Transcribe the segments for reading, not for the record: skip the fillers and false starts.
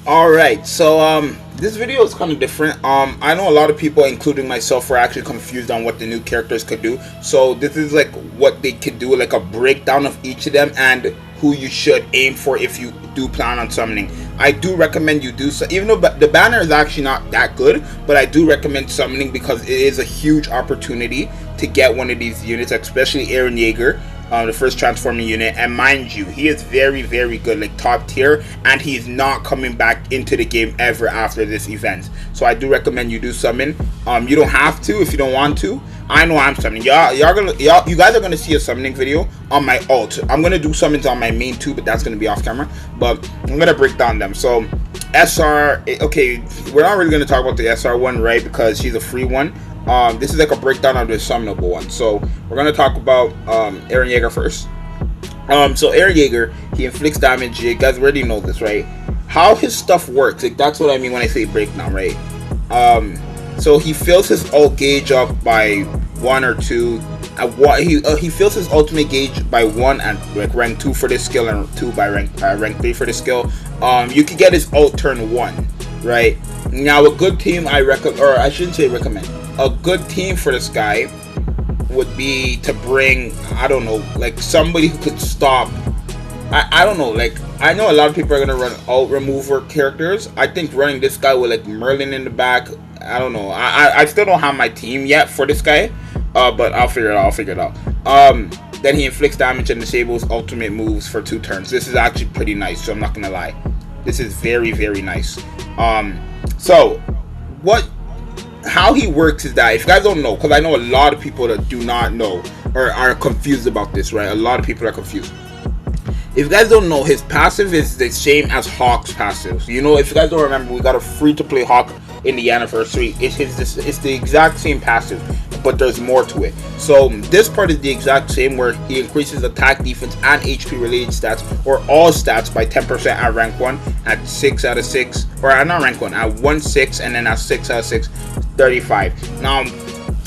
All right, so this video is kind of different. I know a lot of people, including myself, were actually confused on what the new characters could do. So this is like what they could do, like a breakdown of each of them and who you should aim for if you do plan on summoning. I do recommend you do so, even though the banner is actually not that good, but I do recommend summoning because it is a huge opportunity to get one of these units, especially Eren Yeager, the first transforming unit. And mind you, he is very, very good, like top tier, and he's not coming back into the game ever after this event. So I do recommend you do summon. You don't have to if you don't want to. I know I'm summoning. You guys are gonna see a summoning video on my alt. I'm gonna do summons on my main too, but that's gonna be off camera. But I'm gonna break down them. So SR, okay, we're not really gonna talk about the SR one, right? Because she's a free one. This is like a breakdown of the summonable one. So we're gonna talk about Eren Yeager first. So Eren Yeager, he inflicts damage. You guys already know this, right? How his stuff works, like that's what I mean when I say breakdown, right? So he fills his ult gauge up by 1 or 2. He fills his ultimate gauge by 1 and like rank 2 for this skill, and 2 by rank 3 for this skill. You can get his ult turn 1, right? Now a good team I recommend, or I shouldn't say recommend, a good team for this guy would be to bring, I don't know, like somebody who could stop. I don't know, like I know a lot of people are gonna run ult remover characters. I think running this guy with like Merlin in the back, I don't know. I still don't have my team yet for this guy, but I'll figure it out. Then he inflicts damage and disables ultimate moves for 2 turns. This is actually pretty nice, so I'm not gonna lie. This is very, very nice. So how he works is that, if you guys don't know, because I know a lot of people that do not know or are confused about this, right? A lot of people are confused. If you guys don't know, his passive is the same as Hawk's passive. You know, if you guys don't remember, we got a free-to-play Hawk in the anniversary. It's the exact same passive, but there's more to it. So this part is the exact same, where he increases attack, defense, and HP related stats, or all stats, by 10% at rank 1, at 6 out of 6, or not rank 1, at 1 6, and then at 6 out of 6, 35. Now,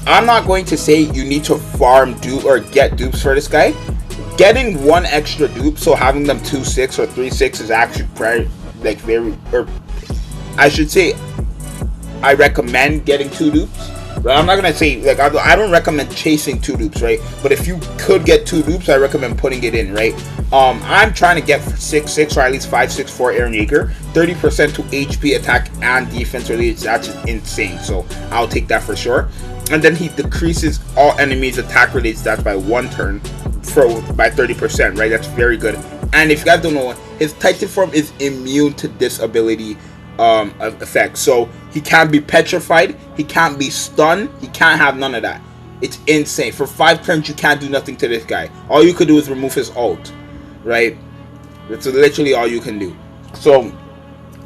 I'm not going to say you need to farm dupe or get dupes for this guy. Getting 1 extra dupe, so having them 2-6 or 3-6, is actually very, or I should say, I recommend getting 2 dupes. Right? I'm not gonna say, like, I don't recommend chasing 2 dupes, right? But if you could get 2 dupes, I recommend putting it in, right? I'm trying to get 6-6 or at least 5-6 for Eren Yeager. 30% to HP, attack, and defense related. That's insane. So I'll take that for sure. And then he decreases all enemies' attack related stats by 1 turn by 30%, right? That's very good. And if you guys don't know, his Titan form is immune to this ability effect. So he can't be petrified, he can't be stunned, he can't have none of that. It's insane. For 5 turns you can't do nothing to this guy. All you could do is remove his ult, right? That's literally all you can do. So,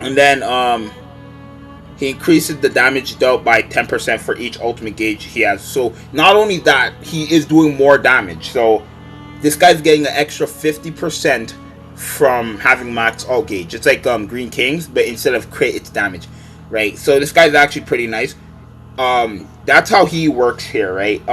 and then he increases the damage dealt by 10% for each ultimate gauge he has. So not only that, he is doing more damage. So this guy's getting an extra 50% from having max ult gauge. It's like Green Kings, but instead of crit, it's damage, right? So this guy's actually pretty nice. That's how he works here, right?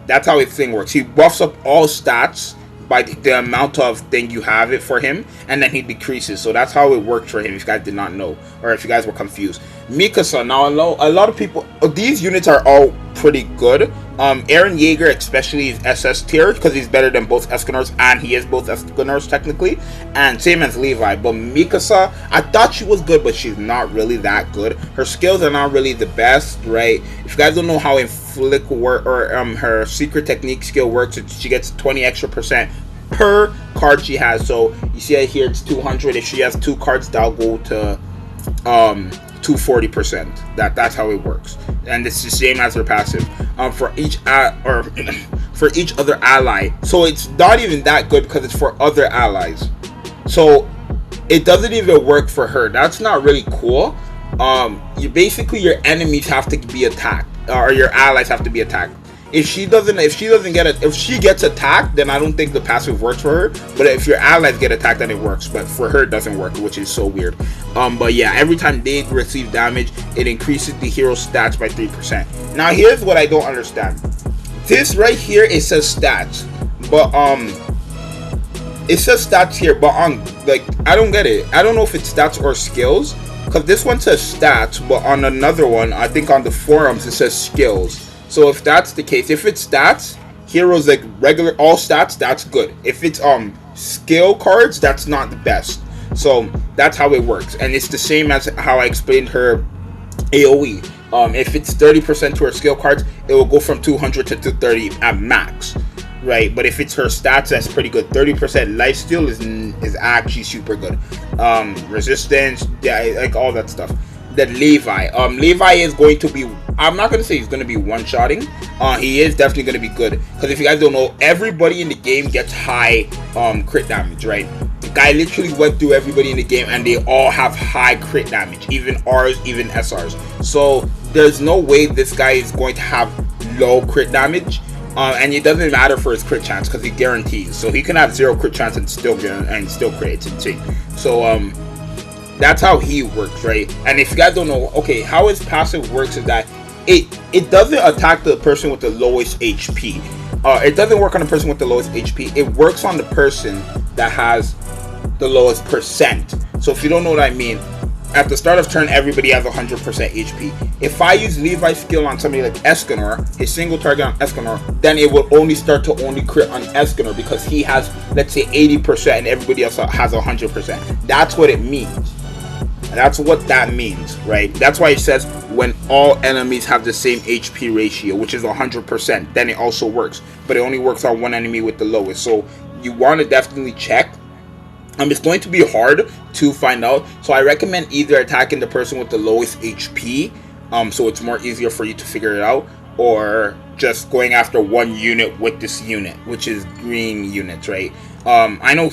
That's how his thing works. He buffs up all stats by the amount of thing you have it for him, and then he decreases. So that's how it works for him, if you guys did not know, or if you guys were confused. Mikasa, now a lot of people, these units are all pretty good. Eren Yeager especially is SS tier, because he's better than both Escanors, and he is both Escanors technically, and same as Levi. But Mikasa, I thought she was good, but she's not really that good. Her skills are not really the best, right? If you guys don't know how inflict work, or her secret technique skill works, she gets 20 extra percent per card she has. So you see it here, it's 200. If she has 2 cards, that'll go to 240%. That's how it works, and it's the same as her passive. For each for each other ally. So it's not even that good because it's for other allies. So it doesn't even work for her. That's not really cool. You basically, your enemies have to be attacked, or your allies have to be attacked. If she gets attacked, then I don't think the passive works for her. But if your allies get attacked, then it works. But for her, it doesn't work, which is so weird. But yeah, every time they receive damage, it increases the hero's stats by 3%. Now here's what I don't understand. This right here, it says stats, but It says stats here, but on like I don't get it. I don't know if it's stats or skills, because this one says stats, but on another one, I think on the forums it says skills. So if that's the case, if it's stats, heroes like regular all stats, that's good. If it's skill cards, that's not the best. So that's how it works, and it's the same as how I explained her AOE. If it's 30% to her skill cards, it will go from 200 to 230 at max, right? But if it's her stats, that's pretty good. 30% lifesteal is actually super good. Resistance, yeah, like all that stuff. Then Levi. Levi is going to be, I'm not going to say he's going to be one-shotting. He is definitely going to be good. Because if you guys don't know, everybody in the game gets high crit damage, right? The guy literally went through everybody in the game and they all have high crit damage. Even Rs, even SRs. So there's no way this guy is going to have low crit damage. And it doesn't matter for his crit chance because he guarantees. So he can have 0 crit chance and still crit. It's insane. So that's how he works, right? And if you guys don't know, okay, how his passive works is that it doesn't attack the person with the lowest HP. It doesn't work on the person with the lowest HP. It works on the person that has the lowest percent. So if you don't know what I mean, at the start of turn, everybody has 100% HP. If I use Levi's skill on somebody like Escanor, his single target on Escanor, then it will only start to only crit on Escanor because he has, let's say, 80% and everybody else has 100%. That's what it means. That's what that means, right? That's why it says when all enemies have the same HP ratio, which is 100%, then it also works. But it only works on one enemy with the lowest. So you want to definitely check. It's going to be hard to find out, so I recommend either attacking the person with the lowest HP, so it's more easier for you to figure it out, or just going after one unit with this unit, which is green units, right? I know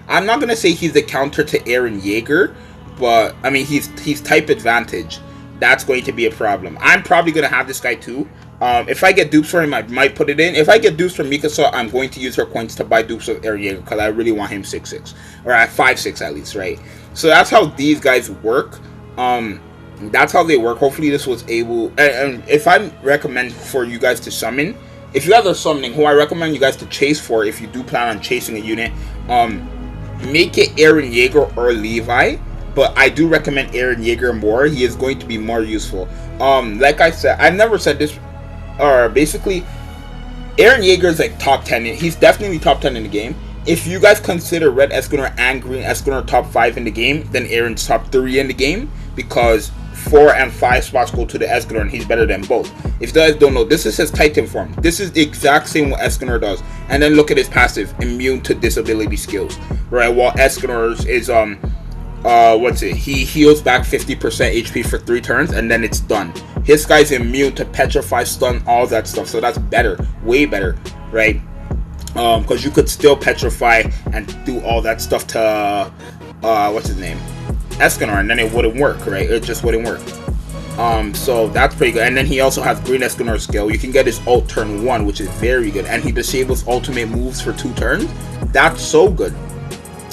I'm not gonna say he's a counter to Eren Yeager, but I mean he's type advantage. That's going to be a problem. I'm probably gonna have this guy too. If I get dupes for him, I might put it in. If I get dupes from Mikasa, I'm going to use her coins to buy dupes of Eren Yeager because I really want him 6-6 or at 5-6 at least, right? So that's how these guys work. That's how they work. Hopefully this was able. And if I recommend for you guys to summon, if you guys are summoning, who I recommend you guys to chase for, if you do plan on chasing a unit, make it Eren Yeager or Levi. But I do recommend Eren Yeager more. He is going to be more useful. Like I said, I never said this. Or basically, Eren Yeager is like top 10. He's definitely top 10 in the game. If you guys consider Red Escanor and Green Escanor top 5 in the game, then Eren's top 3 in the game, because 4 and 5 spots go to the Escanor and he's better than both. If you guys don't know, this is his Titan form. This is the exact same what Escanor does. And then look at his passive, immune to disability skills, right? While Escanor's is he heals back 50% HP for 3 turns and then it's done. His guy's immune to petrify, stun, all that stuff, so that's better, way better, right? Because you could still petrify and do all that stuff to what's his name, Escanor, and then it wouldn't work, right? It just wouldn't work. So that's pretty good. And then he also has Green Escanor skill. You can get his ult turn 1, which is very good, and he disables ultimate moves for 2 turns. That's so good.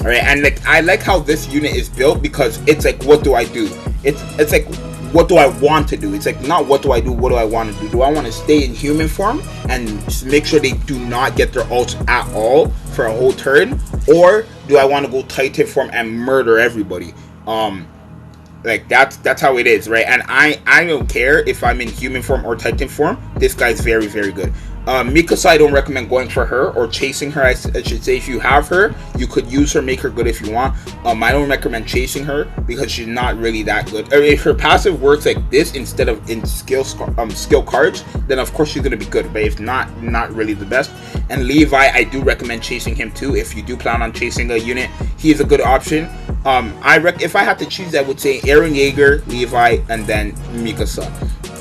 Alright, and like I like how this unit is built because it's like, what do I do? It's like, what do I want to do? It's like, not what do I do, what do I want to do? Do I want to stay in human form and make sure they do not get their ults at all for a whole turn? Or do I want to go Titan form and murder everybody? Like that's how it is, right? And I don't care if I'm in human form or Titan form. This guy's very, very good. Mikasa, I don't recommend going for her or chasing her. I should say, if you have her, you could use her, make her good if you want. I don't recommend chasing her because she's not really that good. Or if her passive works like this instead of in skill cards, then of course she's gonna be good. But if not really the best. And Levi, I do recommend chasing him too. If you do plan on chasing a unit, he is a good option. If I had to choose, I would say Eren Yeager, Levi, and then Mikasa.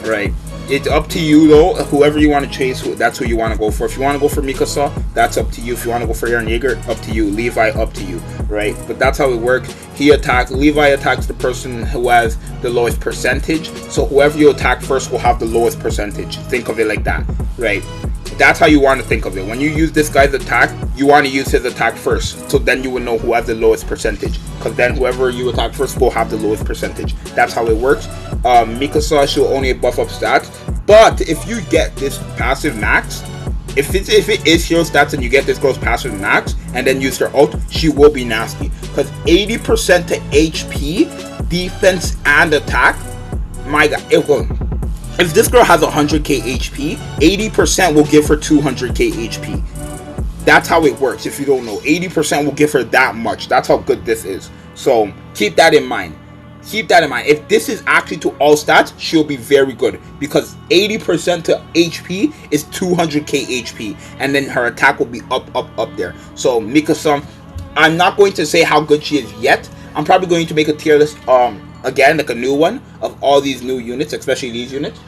Right. It's up to you though. Whoever you want to chase, that's who you want to go for. If you want to go for Mikasa, that's up to you. If you want to go for Eren Yeager, up to you. Levi, up to you, right? But that's how it works. Levi attacks the person who has the lowest percentage. So whoever you attack first will have the lowest percentage. Think of it like that, right? That's how you want to think of it. When you use this guy's attack, you want to use his attack first. So then you will know who has the lowest percentage. Because then whoever you attack first will have the lowest percentage. That's how it works. Mikasa, she'll only buff up stats. But if you get this passive max, if it is hero stats and you get this girl's passive max and then use her ult, she will be nasty. Because 80% to HP, defense, and attack, my god, it will. If this girl has 100k HP, 80% will give her 200k HP. That's how it works. If you don't know, 80% will give her that much. That's how good this is. So keep that in mind. Keep that in mind. If this is actually to all stats, she'll be very good, because 80% to HP is 200k HP, and then her attack will be up there. So Mikasa, I'm not going to say how good she is yet. I'm probably going to make a tier list again, like a new one of all these new units, especially these units.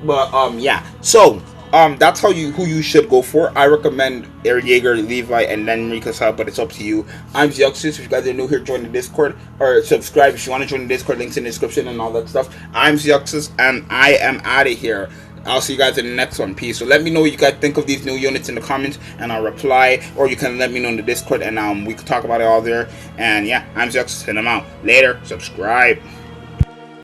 But yeah. So that's who you should go for. I recommend Air Jaeger, Levi, and then Mikasa, but it's up to you. I'm Zuxus. If you guys are new here, join the Discord, or subscribe if you want to join the Discord. Links in the description and all that stuff. I'm Zuxus, and I am out of here. I'll see you guys in the next one. Peace. So let me know what you guys think of these new units in the comments, and I'll reply, or you can let me know in the Discord, and we can talk about it all there. And yeah, I'm Zuxus, and I'm out. Later. Subscribe.